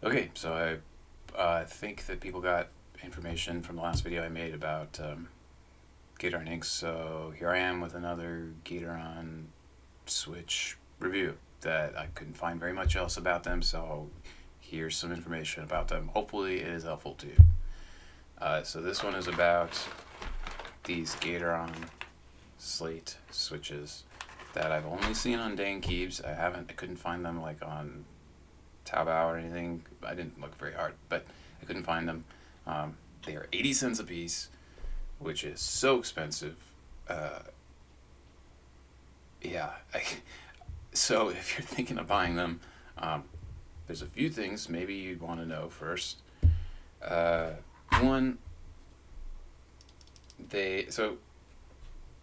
Okay, so I think that people got information from the last video I made about Gateron Inc. So here I am with another Gateron Switch review that I couldn't find very much else about them. So here's some information about them. Hopefully, it is helpful to you. So this one is about these Gateron Slate switches that I've only seen on Dan Keebs. I couldn't find them like on Taobao or anything. I didn't look very hard, but I couldn't find them. They are 80 cents a piece, which is so expensive. Uh, yeah. So if you're thinking of buying them, there's a few things maybe you'd want to know first. Uh, One, so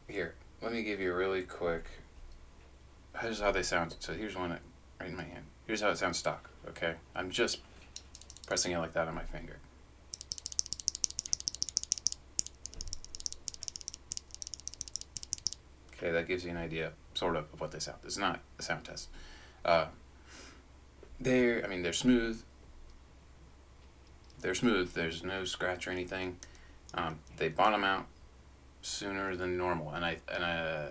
here, let me give you a really quick. Here's how they sound. So here's one right in my hand. Here's how it sounds stock. Okay, I'm just pressing it like that on my finger. Okay, that gives you an idea, sort of what they sound. It's not a sound test. Uh, they're smooth. They're smooth. There's no scratch or anything. They bottom out sooner than normal, and I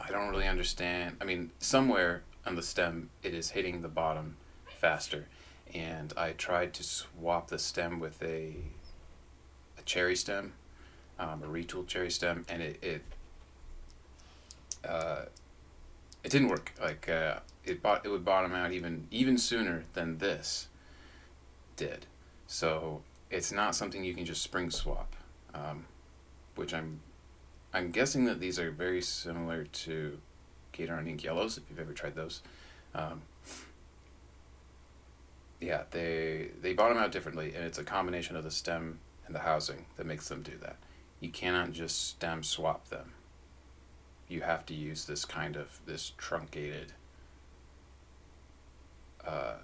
don't really understand. I mean, somewhere on the stem, it is hitting the bottom faster, and I tried to swap the stem with a cherry stem, a retooled cherry stem, and uh, it didn't work. Like it would bottom out even sooner than this did. So it's not something you can just spring swap, which I'm guessing that these are very similar to Gateron Ink Yellows, if you've ever tried those. Um, yeah, they bottom out differently, and it's a combination of the stem and the housing that makes them do that. You cannot just stem swap them. You have to use this truncated uh,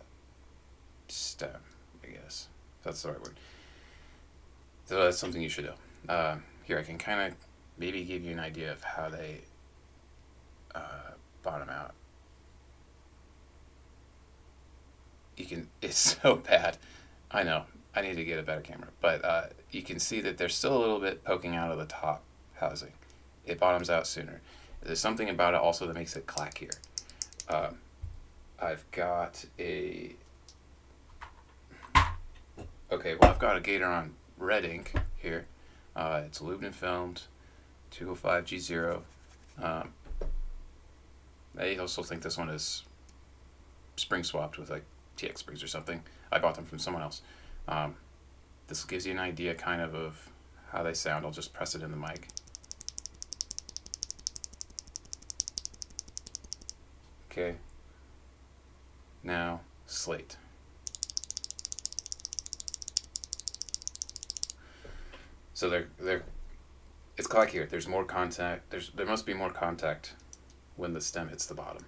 stem, I guess. That's the right word. So that's something you should know. Here, I can kind of maybe give you an idea of how they bottom out. It's so bad. I know. I need to get a better camera. But you can see that there's still a little bit poking out of the top housing. It bottoms out sooner. There's something about it also that makes it clackier. Um, I've got a. Okay, well, I've got a Gateron red ink here. It's lubed and filmed, 205G0. Um, I also think this one is spring swapped with like TX springs or something. I bought them from someone else. Um, this gives you an idea kind of how they sound. I'll just press it in the mic. Okay. Now, Slate. So it's clackier. There's more contact. There must be more contact when the stem hits the bottom.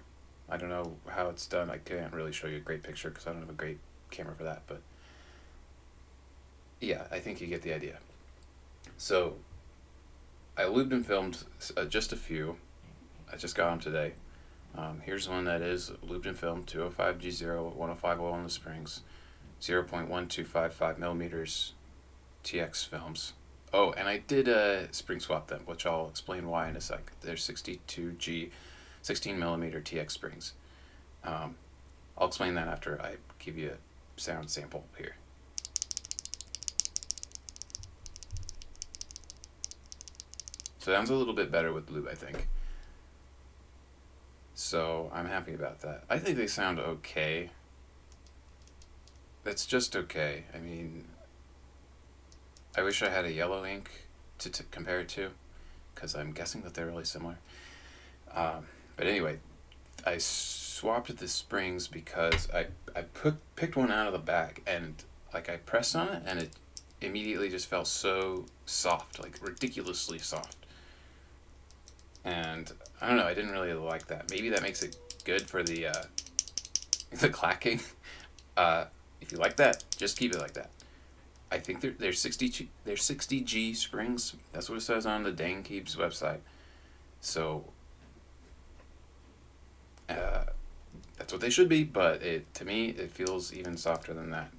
I don't know how it's done. I can't really show you a great picture because I don't have a great camera for that. But yeah, I think you get the idea. So I lubed and filmed just a few. I just got them today. Here's one that is lubed and filmed, 205G0, 105 oil in the springs, 0.1255 millimeters TX films. Oh, and I did spring swap them, which I'll explain why in a sec. They're 62G, 16 millimeter TX springs. I'll explain that after I give you a sound sample here. Sounds a little bit better with lube, I think. So I'm happy about that. I think they sound okay. That's just okay. I mean, I wish I had a yellow ink to compare it to, because I'm guessing that they're really similar. But anyway, I swapped the springs because I picked one out of the bag, and like I pressed on it and it immediately just felt so soft, like ridiculously soft. And I don't know, I didn't really like that. Maybe that makes it good for the the clacking. If you like that, just keep it like that. I think they're 60G springs. That's what it says on the Dang Keeps website. So that's what they should be, but to me, it feels even softer than that.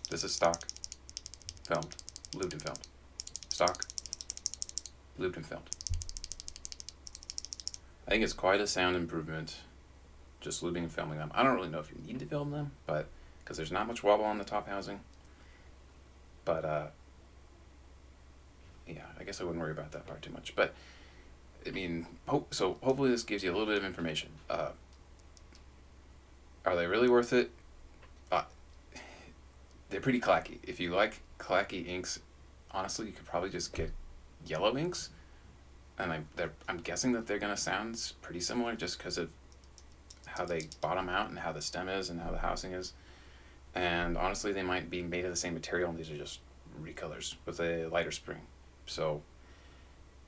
This is stock, filmed, lubed and filmed. Stock, lubed and filmed. I think it's quite a sound improvement, just lubing and filming them. I don't really know if you need to film them, but because there's not much wobble on the top housing. But yeah, I guess I wouldn't worry about that part too much. But I mean, hopefully this gives you a little bit of information. Are they really worth it? They're pretty clacky. If you like clacky inks, honestly, you could probably just get yellow inks, and I'm guessing that they're gonna sound pretty similar just because of how they bottom out and how the stem is and how the housing is. And honestly, they might be made of the same material, and these are just recolors with a lighter spring. So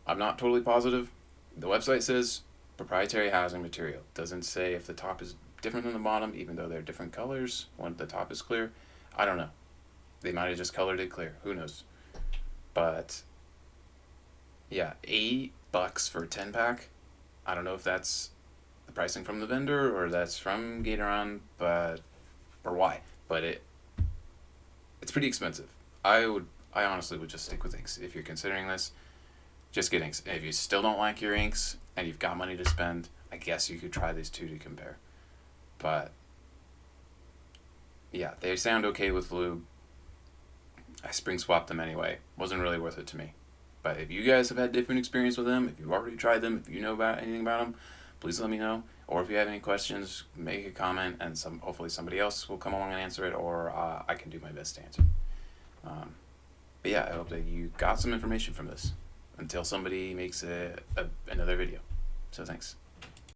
I'm not totally positive. The website says proprietary housing material. Doesn't say if the top is different than the bottom, even though they're different colors. One the top is clear. I don't know. They might have just colored it clear. Who knows? But yeah, $8 for a 10-pack. I don't know if that's the pricing from the vendor or that's from Gateron, or why. But it's pretty expensive. I honestly would just stick with inks. If you're considering this, just get inks. And if you still don't like your inks and you've got money to spend, I guess you could try these two to compare. But yeah, they sound okay with lube. I spring swapped them anyway. Wasn't really worth it to me. But if you guys have had different experience with them, if you've already tried them, if you know about anything about them, please let me know. Or if you have any questions, make a comment, and hopefully somebody else will come along and answer it, or I can do my best to answer. But yeah, I hope that you got some information from this until somebody makes another video. So thanks.